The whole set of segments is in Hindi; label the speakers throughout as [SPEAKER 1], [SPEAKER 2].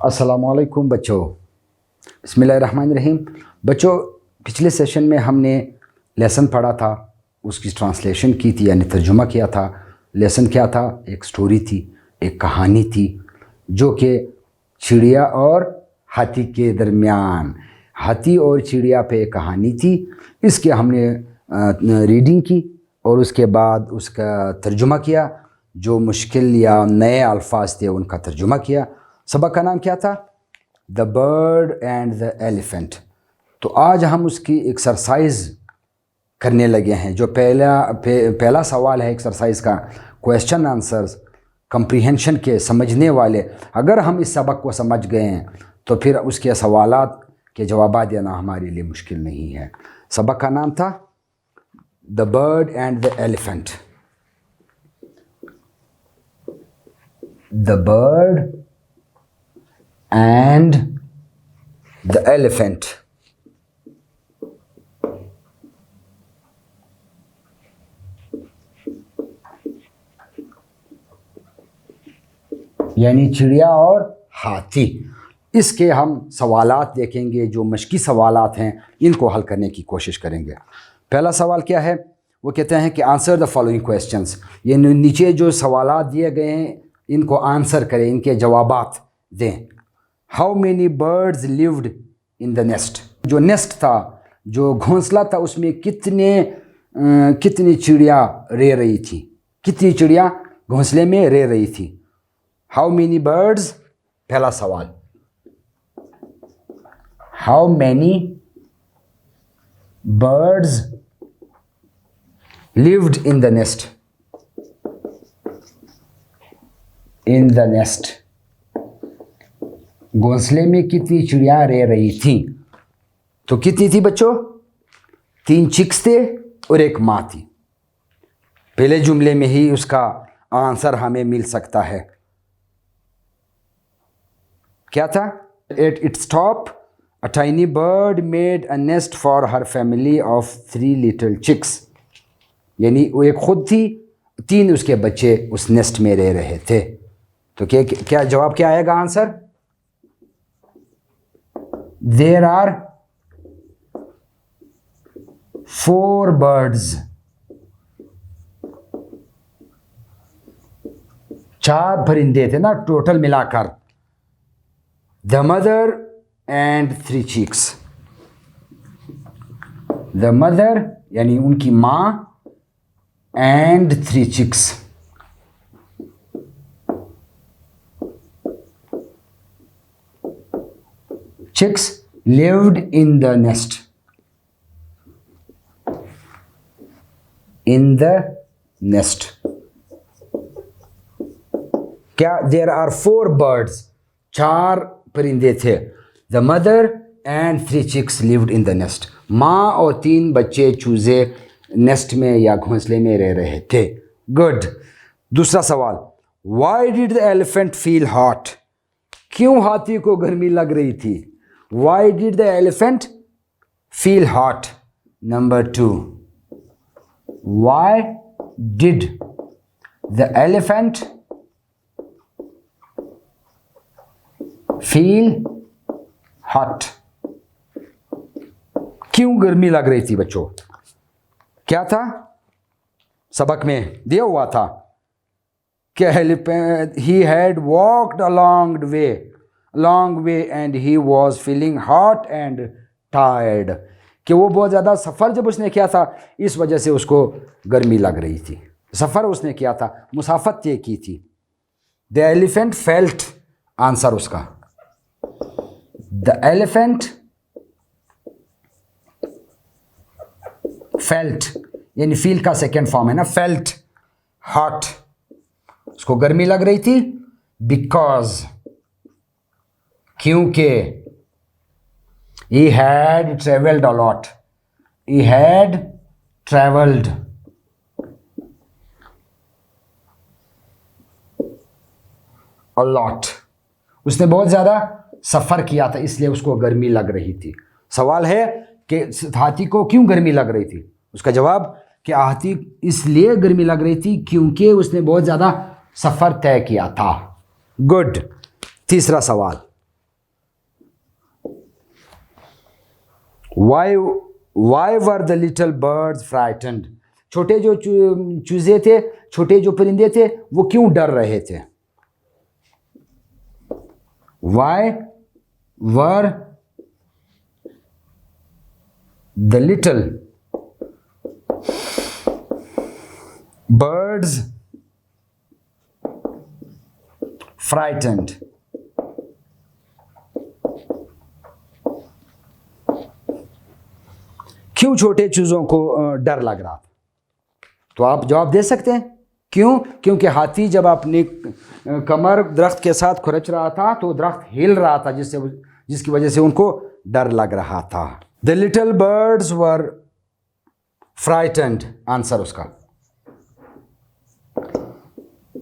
[SPEAKER 1] अस्सलामुअलैकुम बच्चों, बिस्मिल्लाहिर्रहमानिर्रहीम। बच्चों, पिछले सेशन में हमने लेसन पढ़ा था, उसकी ट्रांसलेशन की थी यानी तर्जुमा किया था। लेसन क्या था? एक स्टोरी थी, एक कहानी थी जो कि चिड़िया और हाथी के दरमियान, हाथी और चिड़िया पे एक कहानी थी। इसके हमने रीडिंग की और उसके बाद उसका तर्जुमा किया। जो मुश्किल या नए अल्फाज थे उनका तर्जुमा किया। सबक का नाम क्या था? The bird and the elephant. तो आज हम उसकी एक्सरसाइज करने लगे हैं। जो पहला सवाल है एक्सरसाइज का, क्वेश्चन आंसर्स कंप्रीहेंशन के, समझने वाले। अगर हम इस सबक को समझ गए हैं तो फिर उसके सवालात के जवाब देना हमारे लिए मुश्किल नहीं है। सबक का नाम था the bird and the elephant. The bird and the elephant। यानी चिड़िया और हाथी। इसके हम सवालात देखेंगे, जो मश्की सवालात हैं इनको हल करने की कोशिश करेंगे। पहला सवाल क्या है? वो कहते हैं कि आंसर द फॉलोइंग क्वेश्चंस। ये नीचे जो सवालात दिए गए हैं इनको आंसर करें, इनके जवाबात दें। How many birds lived in the nest. जो नेस्ट था, जो घोंसला था, उसमें कितनी चिड़िया रह रही थी? कितनी चिड़िया घोंसले में रह रही थी? हाउ मेनी बर्ड्स, पहला सवाल। How many birds lived in the nest. In the nest, घोंसले में कितनी चिड़िया रह रही थी? तो कितनी थी बच्चों? 3 चिक्स थे और एक माँ थी। पहले जुमले में ही उसका आंसर हमें मिल सकता है। क्या था? At its top a tiny bird made a nest for her family of 3 little chicks. यानी वो एक खुद थी, 3 उसके बच्चे उस नेस्ट में रह रहे थे। तो क्या जवाब क्या आएगा आंसर? There are 4 birds। 4 परिंदे थे ना टोटल मिलाकर। The mother and 3 chicks। The mother यानी उनकी माँ and 3 chicks। Chicks lived in the nest। In the nest। क्या? There are 4 birds। 4 परिंदे थे। The mother and 3 chicks lived in the nest। माँ और 3 बच्चे चूजे नेस्ट में या घोंसले में रह रहे थे। गुड। दूसरा सवाल। Why did the elephant feel hot? क्यों हाथी को गर्मी लग रही थी? Why did the elephant feel hot? Number 2. Why did the elephant feel hot? क्यों गर्मी लग रही थी बच्चों? क्या था? सबक में दिया हुआ था कि he had walked a long way and he was feeling hot and tired। कि वो बहुत ज़्यादा सफ़र जब उसने किया था इस वजह से उसको गर्मी लग रही थी। सफ़र उसने किया था, मुसाफत तय की थी। द एलिफेंट फेल्ट, आंसर उसका। द एलिफेंट फेल्ट यानी फील का सेकेंड फॉर्म है ना, फेल्ट हॉट। उसको गर्मी लग रही थी बिकॉज, क्योंकि he had traveled a lot। he had traveled a lot। उसने बहुत ज़्यादा सफ़र किया था इसलिए उसको गर्मी लग रही थी। सवाल है कि हाथी को क्यों गर्मी लग रही थी? उसका जवाब कि हाथी इसलिए गर्मी लग रही थी क्योंकि उसने बहुत ज़्यादा सफ़र तय किया था। गुड। तीसरा सवाल। Why were the little birds frightened, छोटे जो चूजे थे, छोटे जो परिंदे थे, वो क्यों डर रहे थे? Why were the little birds frightened, क्यों छोटे चूजों को डर लग रहा था? तो आप जवाब दे सकते हैं क्यों? क्योंकि हाथी जब अपनी कमर दरख्त के साथ खुरच रहा था तो दरख्त हिल रहा था, जिसकी वजह से उनको डर लग रहा था। The little birds were frightened, answer उसका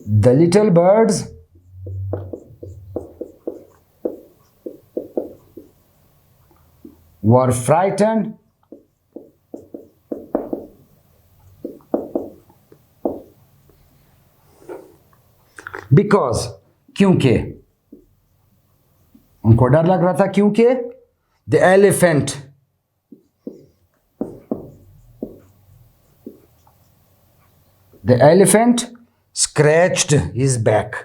[SPEAKER 1] the little birds were frightened because, क्योंकि उनको डर लग रहा था, क्योंकि the elephant scratched his back,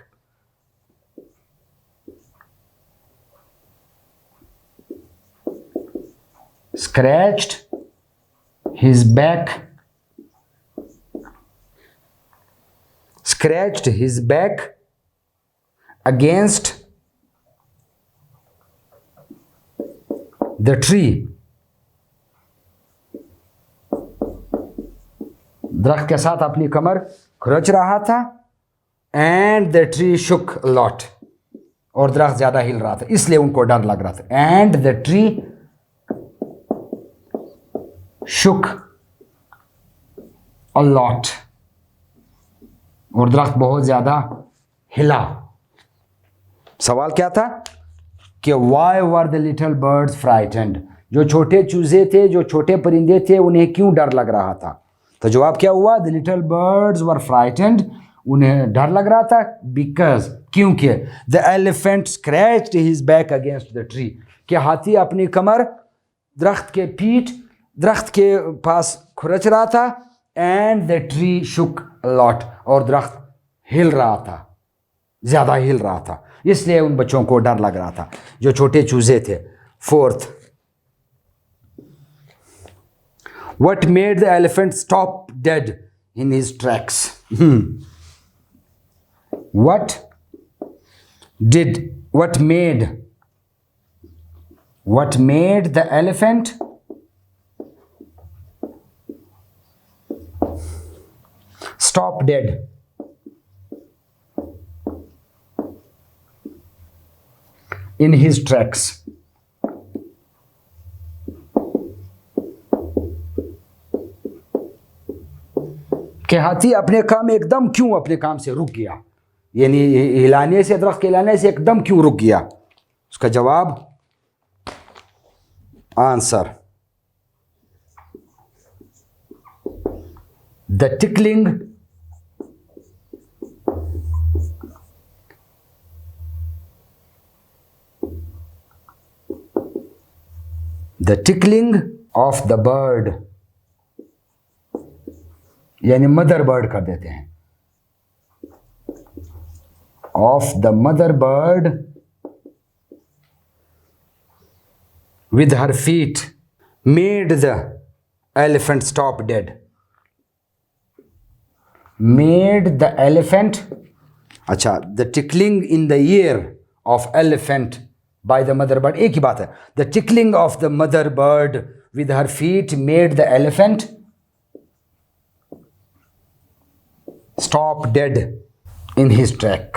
[SPEAKER 1] scratched his back against the tree, दरख्त के साथ अपनी कमर खुरच रहा था, and the tree shook a lot, और दरख्त ज्यादा हिल रहा था, इसलिए उनको डर लग रहा था। and the tree shook a lot, और दरख्त बहुत ज्यादा हिला। सवाल क्या था कि why were the little birds frightened, जो छोटे चूजे थे, जो छोटे परिंदे थे, उन्हें क्यों डर लग रहा था? तो जवाब क्या हुआ? the little birds were frightened, उन्हें डर लग रहा था because, क्योंकि the elephant scratched his back against the tree, कि हाथी अपनी कमर दरख्त के पास खुरच रहा था, and the tree shook a lot, और दरख्त हिल रहा था, ज्यादा हिल रहा था, इसलिए उन बच्चों को डर लग रहा था जो छोटे चूजे थे। Fourth, what made the elephant stop dead in his tracks? what made the elephant stop dead in his tracks? कि हाथी अपने काम से रुक गया, यानी हिलाने से, दरख्त के हिलाने से एकदम क्यों रुक गया? उसका जवाब, answer, the tickling of the bird, यानी मदर बर्ड कर देते हैं, of the mother bird with her feet made the elephant stop dead. Made the elephant, अच्छा, the tickling in the ear of elephant by the mother bird, एक ही बात है। The tickling of the mother bird with her feet made the elephant stop dead in his track.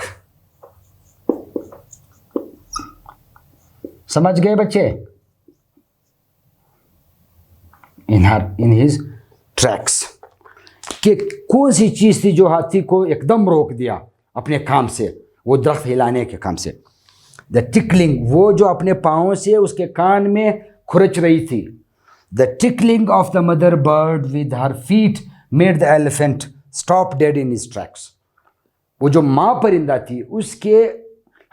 [SPEAKER 1] समझ गए बच्चे? in his tracks, कि कौन सी चीज थी जो हाथी को एकदम रोक दिया अपने काम से, वो दरख्त हिलाने के काम से। द टिकलिंग, वो जो अपने पाँव से उसके कान में खुरच रही थी। The tickling of the mother bird with her feet made the elephant stop dead in his tracks. वो जो माँ परिंदा थी, उसके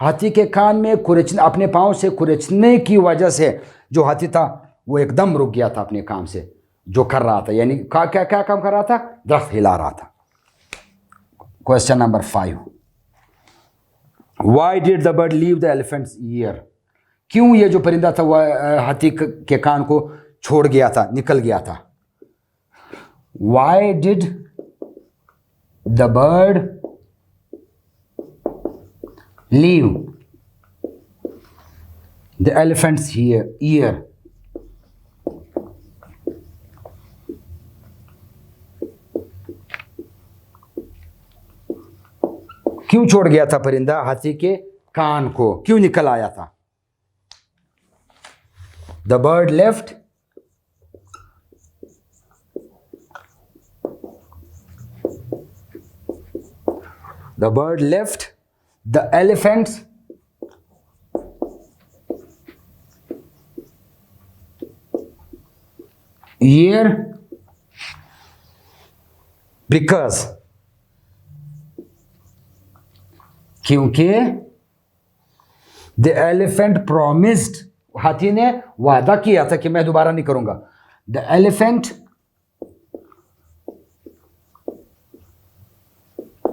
[SPEAKER 1] हाथी के कान में खुरचने, अपने पाँव से खुरचने की वजह से जो हाथी था वो एकदम रुक गया था अपने काम से जो कर रहा था, यानी क्या क्या क्या काम कर रहा था, दरख्त हिला रहा था। Question number 5, why did the bird leave the elephants year? क्यों ये जो परिंदा था वह हाथी के कान को छोड़ गया था, निकल गया था? Why did the bird leave the elephants year? क्यों छोड़ गया था परिंदा हाथी के कान को, क्यों निकल आया था? The bird left the elephants year because, क्योंकि द एलिफेंट प्रोमिस्ड, हाथी ने वादा किया था कि मैं दोबारा नहीं करूंगा। द एलिफेंट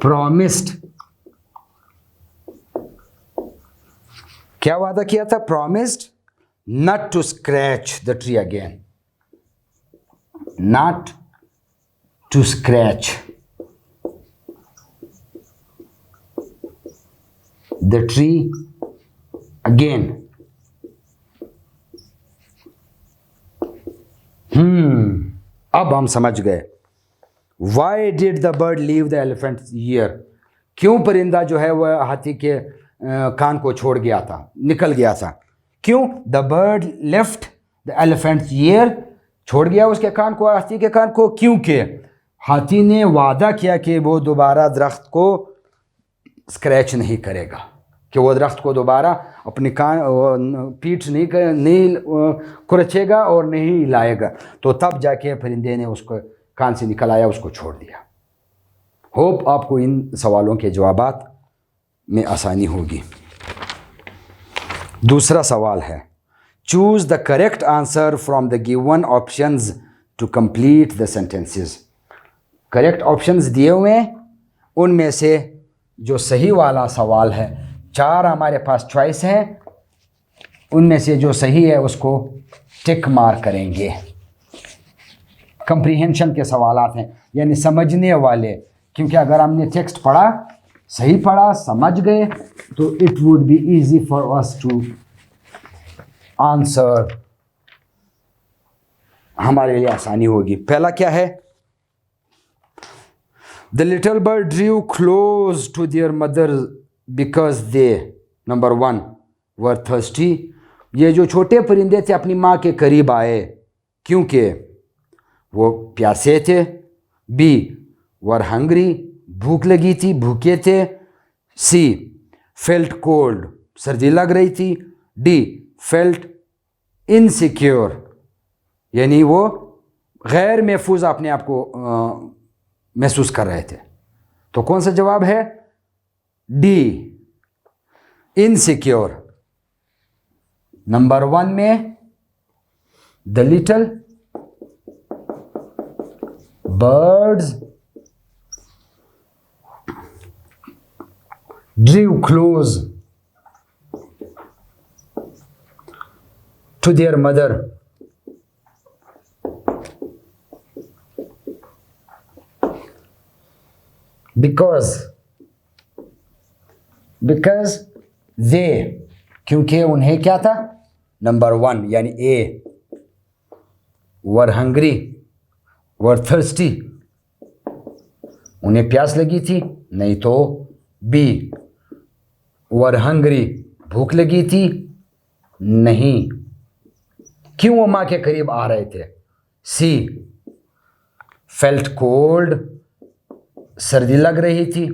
[SPEAKER 1] प्रोमिस्ड, क्या वादा किया था? Promised not to scratch the tree again, not to scratch the tree again. अब हम समझ गए। Why did the bird leave the elephant's ear? क्यों परिंदा जो है वह हाथी के कान को छोड़ गया था, निकल गया था? क्यों? The bird left the elephant's ear, छोड़ गया उसके कान को, हाथी के कान को, क्योंकि हाथी ने वादा किया कि वो दोबारा दरख्त को स्क्रैच नहीं करेगा, कि वो दरख्त को दोबारा अपनी कान पीठ नहीं कुरचेगा और नहीं हिलाएगा। तो तब जाके परिंदे ने उसको कान से निकल आया, उसको छोड़ दिया। होप आपको इन सवालों के जवाबात में आसानी होगी। दूसरा सवाल है, choose the correct answer from the given options to complete the sentences. Correct options दिए हुए हैं, उनमें से जो सही वाला सवाल है, 4 हमारे पास चॉइस है, उनमें से जो सही है उसको टिक मार्क करेंगे। कंप्रीहेंशन के सवालात हैं, यानी समझने वाले, क्योंकि अगर हमने टेक्स्ट पढ़ा, सही पढ़ा, समझ गए, तो it would be easy for us to answer, हमारे लिए आसानी होगी। पहला क्या है? The little bird drew close to their mother because they, number 1, were thirsty. ये जो छोटे परिंदे थे अपनी माँ के करीब आए क्योंकि वो प्यासे थे। बी, वर हंग्री, भूख लगी थी, भूखे थे। सी, फेल्ट कोल्ड, सर्दी लग रही थी। डी, फेल्ट इनसिक्योर, यानी वो गैर महफूज अपने आप को महसूस कर रहे थे। तो कौन सा जवाब है? D, insecure. नंबर 1 में the little birds drew close to their mother because they, क्योंकि उन्हें क्या था? नंबर 1 यानी ए, वर हंग्री, वर थर्स्टी, उन्हें प्यास लगी थी, नहीं तो बी, वर हंग्री, भूख लगी थी, नहीं, क्यों वो माँ के करीब आ रहे थे? सी, फेल्ट कोल्ड, सर्दी लग रही थी,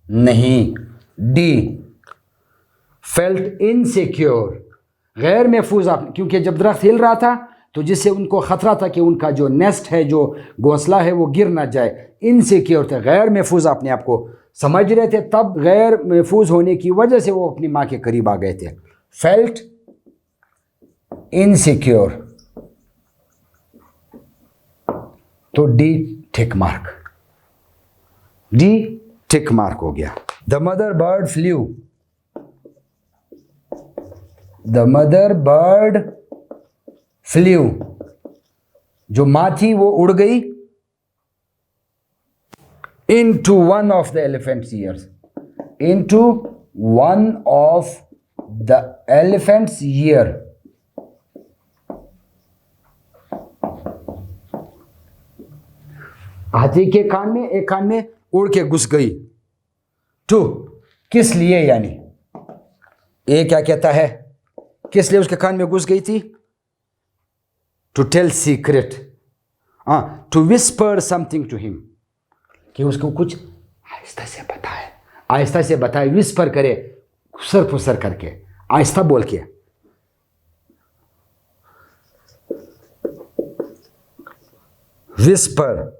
[SPEAKER 1] नहीं। डी, फेल्ट इनसिक्योर, गैर महफूज, आप क्योंकि जब दरख्त हिल रहा था तो जिससे उनको ख़तरा था कि उनका जो नेस्ट है, जो घोंसला है, वो गिर ना जाए। इनसिक्योर थे, गैर महफूज अपने आप को समझ रहे थे, तब गैर महफूज होने की वजह से वो अपनी माँ के करीब आ गए थे। Felt insecure. तो D tick mark, D tick mark हो गया। The mother bird flew, the mother bird flew, जो मां थी वो उड़ गई into one of the elephant's ears, into one of the elephant's ear, हाथी के कान में, एक कान में उड़ के घुस गई। टू, किस लिए, यानी ए क्या कहता है, किस लिए उसके कान में घुस गई थी? To tell secret, to whisper something to him, कि उसको कुछ आहिस्ता से बताए, आहिस्ता से बताए, विस्पर करे, खुसर फुसर करके, आहिस्ता बोल के। Whisper,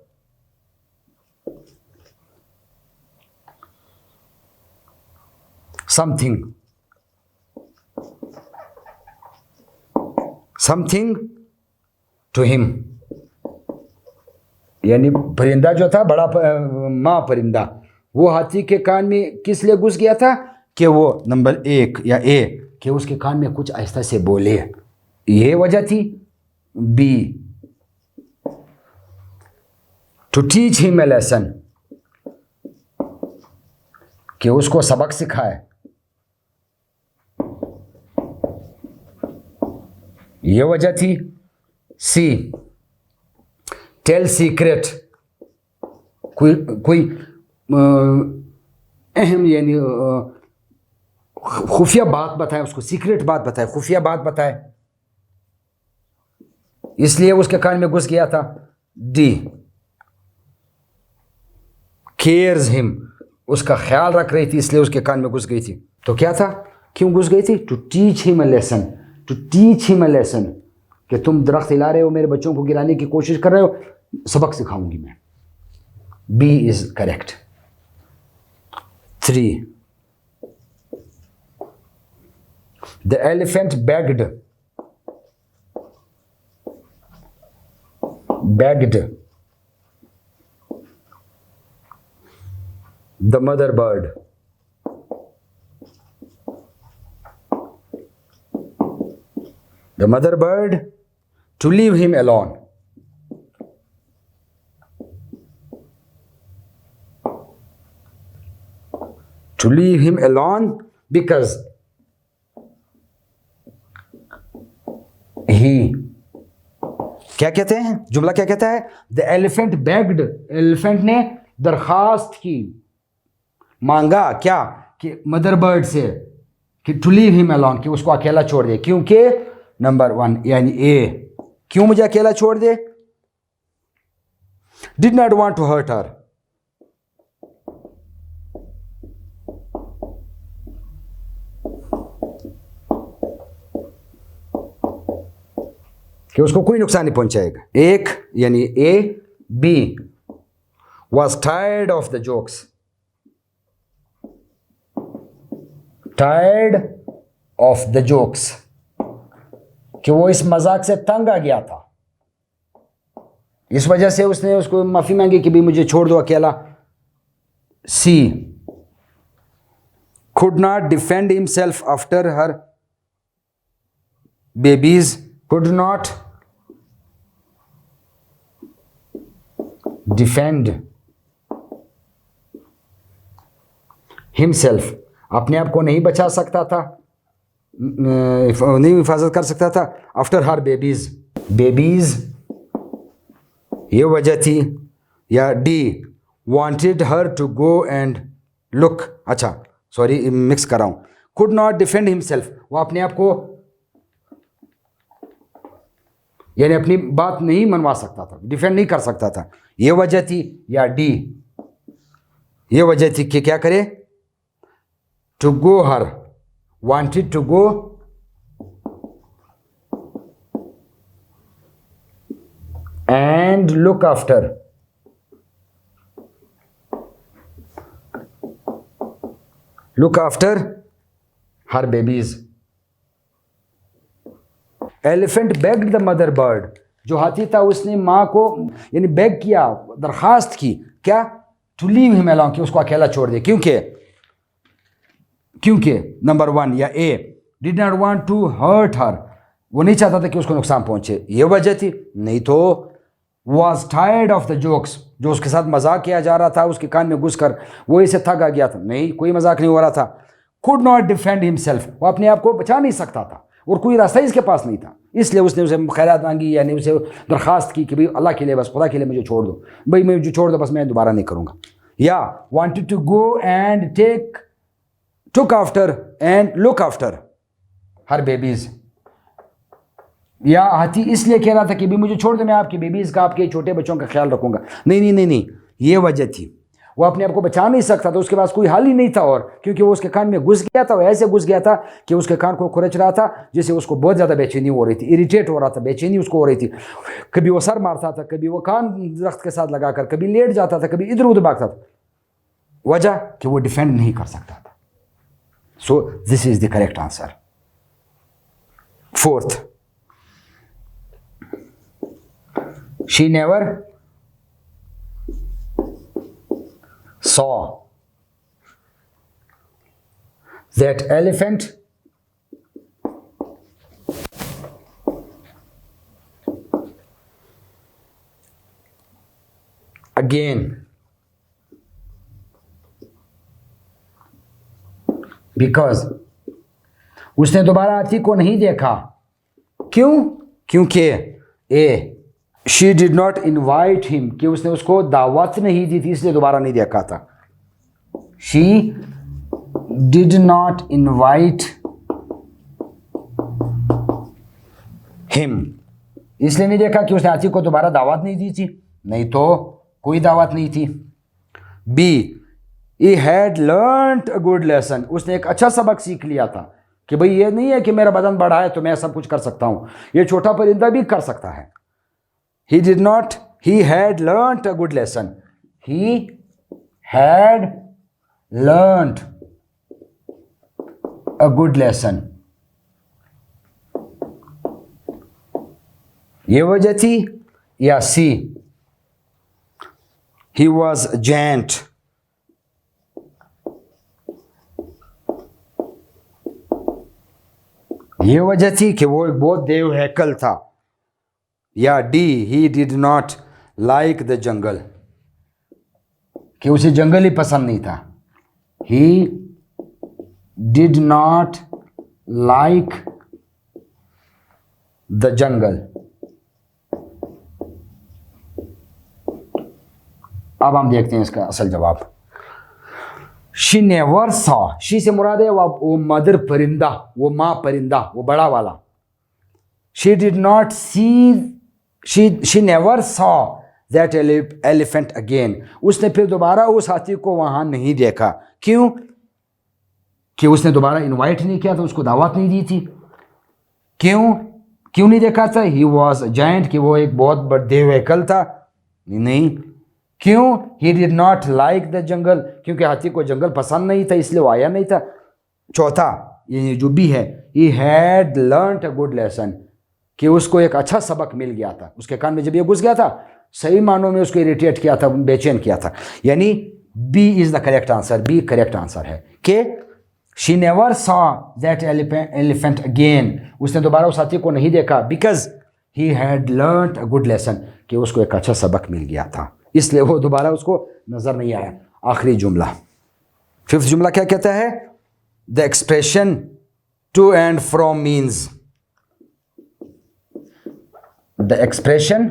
[SPEAKER 1] something, something to him, यानी परिंदा जो था, बड़ा मां परिंदा, वो हाथी के कान में किस लिए घुस गया था? कि वो नंबर एक या ए, कि उसके कान में कुछ आहिस्ता से बोले, ये वजह थी। B, to teach him a lesson, कि उसको सबक सिखाए, ये वजह थी। सी, टेल सीक्रेट, कोई अहम यानी खुफिया बात बताए, उसको सीक्रेट बात बताए, खुफिया बात बताए, इसलिए उसके कान में घुस गया था। डी, केयर्स हिम, उसका ख्याल रख रही थी, इसलिए उसके कान में घुस गई थी। तो क्या था, क्यों घुस गई थी? To teach him a lesson, to teach him a lesson, कि तुम दरख्त हिला रहे हो, मेरे बच्चों को गिराने की कोशिश कर रहे हो, सबक सिखाऊंगी मैं। B is correct. 3, the elephant begged, the mother bird, to leave him alone, because he, क्या कहते हैं, जुमला क्या कहता है? द एलिफेंट begged, एलिफेंट ने दरखास्त की, मांगा क्या? कि मदर बर्ड से, कि टू लीव हिम अलोन, कि उसको अकेला छोड़ दे। क्योंकि नंबर 1 यानी ए, क्यों मुझे अकेला छोड़ दे? Did not want to hurt her, कि उसको कोई नुकसान नहीं पहुंचाएगा। एक यानी A. B, was tired of the jokes, tired of the jokes, कि वो इस मजाक से तंग आ गया था, इस वजह से उसने उसको माफी मांगी कि भी मुझे छोड़ दो अकेला। सी, could not defend himself after her babies, could not defend himself, अपने आप को नहीं बचा सकता था, नहीं हिफाजत कर सकता था। आफ्टर हर बेबीज, ये वजह थी। या D, wanted her to go and look, अच्छा सॉरी मिक्स कर रहा हूं। कुड नॉट डिफेंड हिमसेल्फ, वो अपने आप को यानी अपनी बात नहीं मनवा सकता था, डिफेंड नहीं कर सकता था, ये वजह थी। या डी, ये वजह थी कि क्या करे? To go her, wanted to go and look after her babies. Elephant begged the mother bird, जो हाथी था उसने माँ को यानी बेग किया, दरखास्त की, क्या, टू लीव हिम अलोंग, कि उसको अकेला छोड़ दे, क्योंकि नंबर 1 या A did not want to hurt her, वो नहीं चाहता था कि उसको नुकसान पहुंचे, ये वजह थी। नहीं तो was tired of the jokes, जो उसके साथ मजाक किया जा रहा था उसके कान में घुसकर वो इसे थक आ गया था, नहीं कोई मजाक नहीं हो रहा था। कुड नॉट डिफेंड हिमसेल्फ, वो अपने आप को बचा नहीं सकता था और कोई रास्ता इसके पास नहीं था, इसलिए उसने उसे खैरात मांगी, यानी उसे दरखास्त की कि भाई अल्लाह के लिए, बस खुदा के लिए मुझे छोड़ दो, भाई मुझे छोड़ दो, बस मैं दोबारा नहीं करूँगा। या wanted to go and took after and look after her babies, या हाथी इसलिए कह रहा था कि भी मुझे छोड़ दो, मैं आपकी बेबीज का, आपके छोटे बच्चों का ख्याल रखूंगा। नहीं नहीं नहीं नहीं, ये वजह थी, वो अपने आप को बचा नहीं सकता था, उसके पास कोई हल ही नहीं था, और क्योंकि वो उसके कान में घुस गया था, वो ऐसे घुस गया था कि उसके कान को खुरच रहा था, जिससे उसको बहुत ज़्यादा बेचैनी हो रही थी, इरिटेट हो रहा था, बेचैनी उसको हो रही थी। कभी वो सर मारता था, कभी वो कान दरख्त के साथ लगाकर, कभी लेट जाता था, कभी इधर उधर भागता था, वजह कि वो डिफेंड नहीं कर सकता था। So this is the correct answer. 4th, she never saw that elephant again because उसने दोबारा हाथी को नहीं देखा, क्यों, क्योंकि A she did not invite him, कि उसने उसको दावत नहीं दी थी, इसलिए दोबारा नहीं देखा था। She did not invite him, इसलिए नहीं देखा कि उसने हाथी को दोबारा दावत नहीं दी थी, नहीं तो कोई दावत नहीं थी। B He had learnt a good lesson, उसने एक अच्छा सबक सीख लिया था कि भाई ये नहीं है कि मेरा बदन बड़ा है तो मैं सब कुछ कर सकता हूं, ये छोटा परिंदा भी कर सकता है। He had learnt a good lesson, he had learnt a good lesson, ये वजह थी। या सी he was a giant, ये वजह थी कि वो एक बहुत देव हैकल था। या D he did not like the jungle, कि उसे जंगल ही पसंद नहीं था। He did not like the jungle. अब हम देखते हैं इसका असल जवाब। शी नेवर सॉ, शी से मुराद है वो मदर परिंदा, वो माँ परिंदा, वो बड़ा वाला। She did not see, she never saw that elephant again, उसने फिर दोबारा उस हाथी को वहां नहीं देखा, क्यों, कि उसने दोबारा इनवाइट नहीं किया था, उसको दावत नहीं दी थी। क्यों नहीं देखा था? ही वॉज जायंट, कि वो एक बहुत बड़ा देव हैकल था। नहीं, क्यों? He did not like the jungle, क्योंकि हाथी को जंगल पसंद नहीं था, इसलिए वो आया नहीं था। चौथा, ये जो भी है, ही had learned a good lesson, कि उसको एक अच्छा सबक मिल गया था। उसके कान में जब ये घुस गया था, सही मानों में उसको इरिटेट किया था, बेचैन किया था। यानी B is the correct answer, B correct answer है कि she never saw that elephant again, उसने दोबारा उस हाथी को नहीं देखा, because he had learned a good lesson, कि उसको एक अच्छा सबक मिल गया था, इसलिए वो दोबारा उसको नजर नहीं आया। आखिरी जुमला, फिफ्थ जुमला क्या कहता है? The expression to and from means, the expression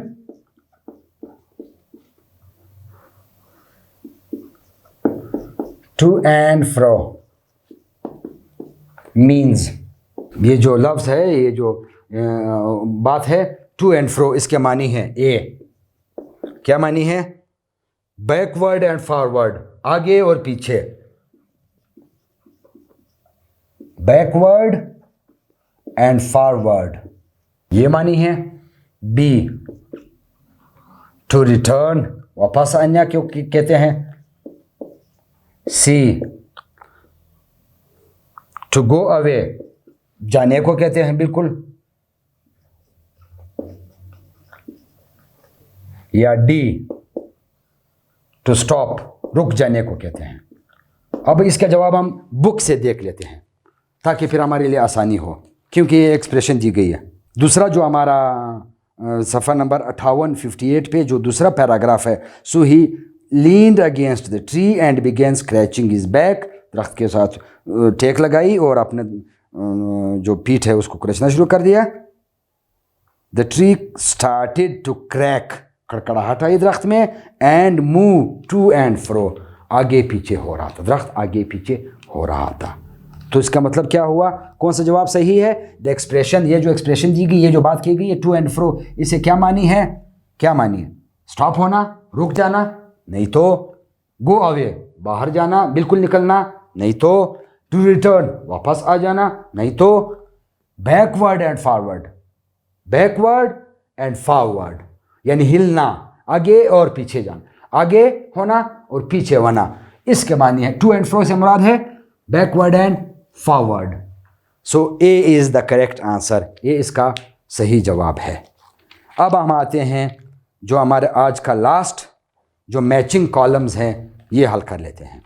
[SPEAKER 1] to and fro means, ये जो लफ्ज है, ये जो बात है, टू एंड फ्रो, इसके मानी है ए, क्या मानी है? बैकवर्ड एंड फॉरवर्ड, आगे और पीछे। बैकवर्ड एंड फॉरवर्ड, ये मानी है। बी टू रिटर्न, वापस आना क्यों कहते हैं। सी टू गो अवे, जाने को कहते हैं बिल्कुल। या डी टू स्टॉप, रुक जाने को कहते हैं। अब इसका जवाब हम बुक से देख लेते हैं ताकि फिर हमारे लिए आसानी हो, क्योंकि ये एक्सप्रेशन दी गई है। दूसरा जो हमारा सफ़ा नंबर 58 पे जो दूसरा पैराग्राफ है, so he leaned against the tree and began scratching his back, दरख्त के साथ टेक लगाई और अपने जो पीठ है उसको कुचलना शुरू कर दिया। The tree started to crack, कड़कड़ाहट आई दरख्त में, and move to and fro, आगे पीछे हो रहा था, दरख्त आगे पीछे हो रहा था। तो इसका मतलब क्या हुआ, कौन सा जवाब सही है? द एक्सप्रेशन, ये जो एक्सप्रेशन दी गई, ये जो बात की गई है टू एंड फ्रो, इसे क्या मानी है? क्या मानी है? स्टॉप होना, रुक जाना, नहीं तो गो अवे, बाहर जाना, बिल्कुल निकलना, नहीं तो टू रिटर्न, वापस आ जाना, नहीं तो backward and forward, backward and forward, यानी हिलना, आगे और पीछे जाना, आगे होना और पीछे होना, इसके मानी है। टू एंड फ्रो से मुराद है backward and forward. So A is the correct answer, ये इसका सही जवाब है। अब हम आते हैं जो हमारे आज का लास्ट जो मैचिंग कॉलम्स हैं, ये हल कर लेते हैं।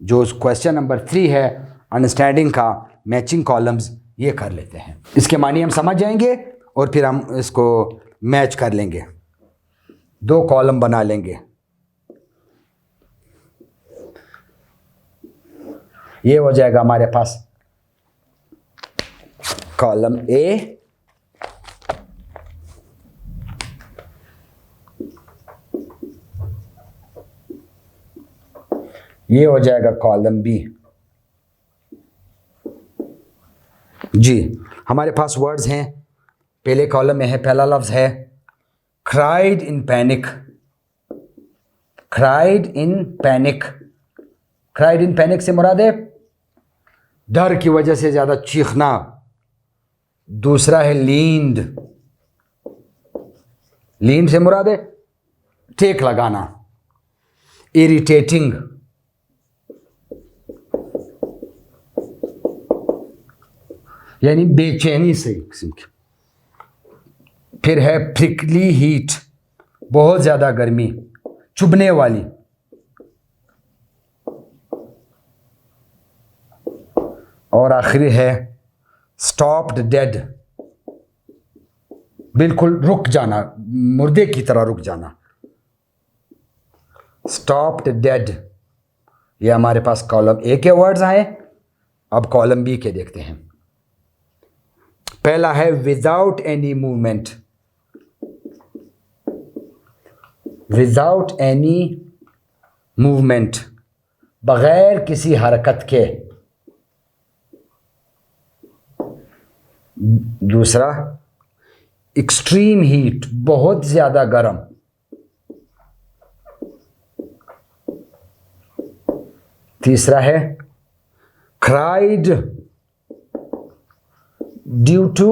[SPEAKER 1] जो क्वेश्चन नंबर 3 है अंडरस्टैंडिंग का, मैचिंग कॉलम्स, ये कर लेते हैं। इसके मानी हम समझ जाएंगे और फिर हम इसको मैच कर लेंगे, दो कॉलम बना लेंगे। ये हो जाएगा हमारे पास कॉलम ए, ये हो जाएगा कॉलम बी। जी, हमारे पास वर्ड्स हैं। पहले कॉलम में है, पहला लफ्ज है cried in panic, cried in panic. Cried in panic से मुराद है डर की वजह से ज़्यादा चीखना। दूसरा है लीन्ड, लीन्ड से मुराद है टेक लगाना। इरिटेटिंग, यानी बेचैनी से किस्म की। फिर है प्रिकली हीट, बहुत ज़्यादा गर्मी, चुभने वाली। और आखिरी है स्टॉप्ड डेड, बिल्कुल रुक जाना, मुर्दे की तरह रुक जाना। स्टॉप्ड डेड, ये हमारे पास कॉलम ए के वर्ड्स आए। अब कॉलम बी के देखते हैं। पहला है without any movement, without any movement, बगैर किसी हरकत के। दूसरा एक्सट्रीम हीट, बहुत ज्यादा गर्म। तीसरा है क्राइड ड्यू टू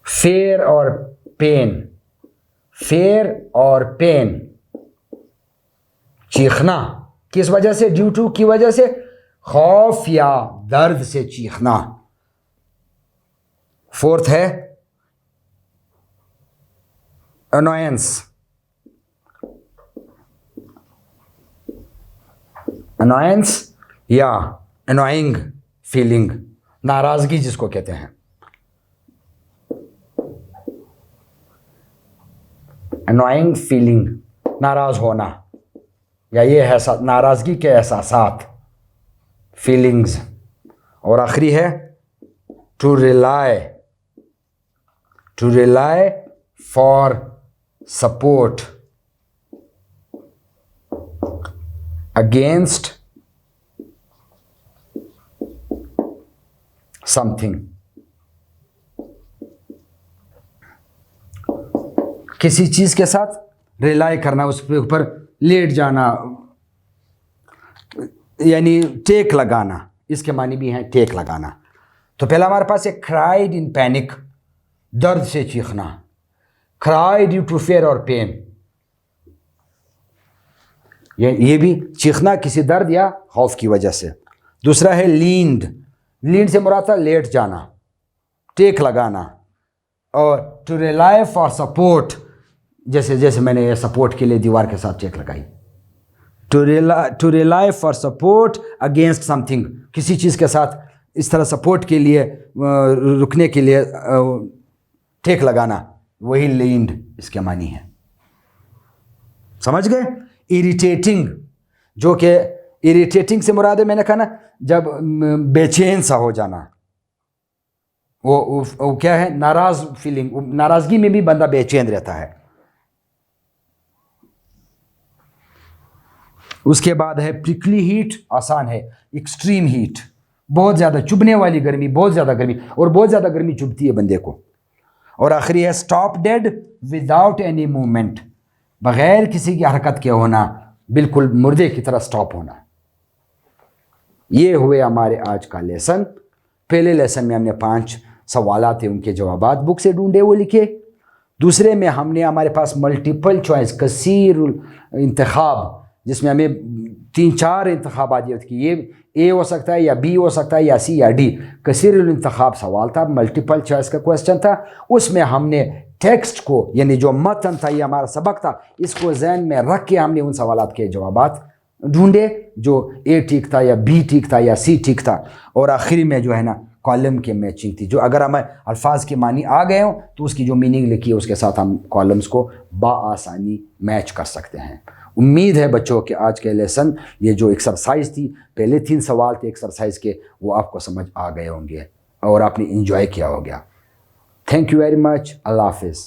[SPEAKER 1] फेयर और पेन, फेयर और पेन, चीखना। किस वजह से? ड्यू टू की वजह से, खौफ या दर्द से चीखना। फोर्थ है अनोयंस, अनोयंस या अनोइंग फीलिंग, नाराजगी जिसको कहते हैं। अनोइंग फीलिंग, नाराज होना, या ये है नाराजगी के एहसासात, फीलिंग्स। और आखिरी है to rely, to rely for support against something. किसी चीज के साथ रिलाई करना, उसके ऊपर लेट जाना, यानी टेक लगाना, इसके मानी भी हैं टेक लगाना। तो पहला हमारे पास है क्राइड इन पैनिक, दर्द से चीखना। क्राई ड्यू टू फेयर और पेन, ये भी चीखना किसी दर्द या खौफ की वजह से। दूसरा है लीन्ड, लीन्ड से मुराद था लेट जाना, टेक लगाना। और टू रिलाई फॉर सपोर्ट, जैसे जैसे मैंने ये सपोर्ट के लिए दीवार के साथ चेक लगाई, to rely for support against something, किसी चीज़ के साथ इस तरह सपोर्ट के लिए रुकने के लिए टेक लगाना, वही लीन्ड इसके मानी है। समझ गए? इरिटेटिंग, जो कि इरिटेटिंग से मुराद है, मैंने कहा ना, जब बेचैन सा हो जाना, वो क्या है, नाराज फीलिंग, नाराजगी में भी बंदा बेचैन रहता है। उसके बाद है प्रिकली हीट, आसान है। एक्सट्रीम हीट, बहुत ज़्यादा चुभने वाली गर्मी, बहुत ज़्यादा गर्मी, और बहुत ज़्यादा गर्मी चुभती है बंदे को। और आखिरी है stop dead without any movement, बग़ैर किसी की हरकत के होना, बिल्कुल मुर्दे की तरह स्टॉप होना। ये हुए हमारे आज का लेसन। पहले लेसन में हमने 5 सवाल थे, उनके जवाबात बुक से ढूंढे, वो लिखे। दूसरे में हमने, हमारे पास मल्टीपल चॉइस, कसीरुल इंतखाब, जिसमें हमें 3-4 इंतखाबात दिए कि ये ए हो सकता है, या बी हो सकता है, या सी या डी। कसीरुल इंतखाब सवाल था, मल्टीपल चॉइस का क्वेश्चन था। उसमें हमने टेक्स्ट को, यानी जो मतन था, ये हमारा सबक था, इसको जहन में रख के हमने उन सवालात के जवाबात ढूंढे, जो ए ठीक था, या बी ठीक था, या सी ठीक था। और आखिरी में जो है ना, कॉलम के मैचिंग थी, जो अगर हमें अल्फाज के मानी आ गए हों तो उसकी जो मीनिंग लिखी है उसके साथ हम कॉलम्स को बाआसानी मैच कर सकते हैं। उम्मीद है बच्चों कि आज के लेसन, ये जो एक्सरसाइज थी, पहले 3 सवाल थे एक्सरसाइज के, वो आपको समझ आ गए होंगे और आपने इंजॉय किया हो गया। Thank you very much. अल्लाह हाफिज़।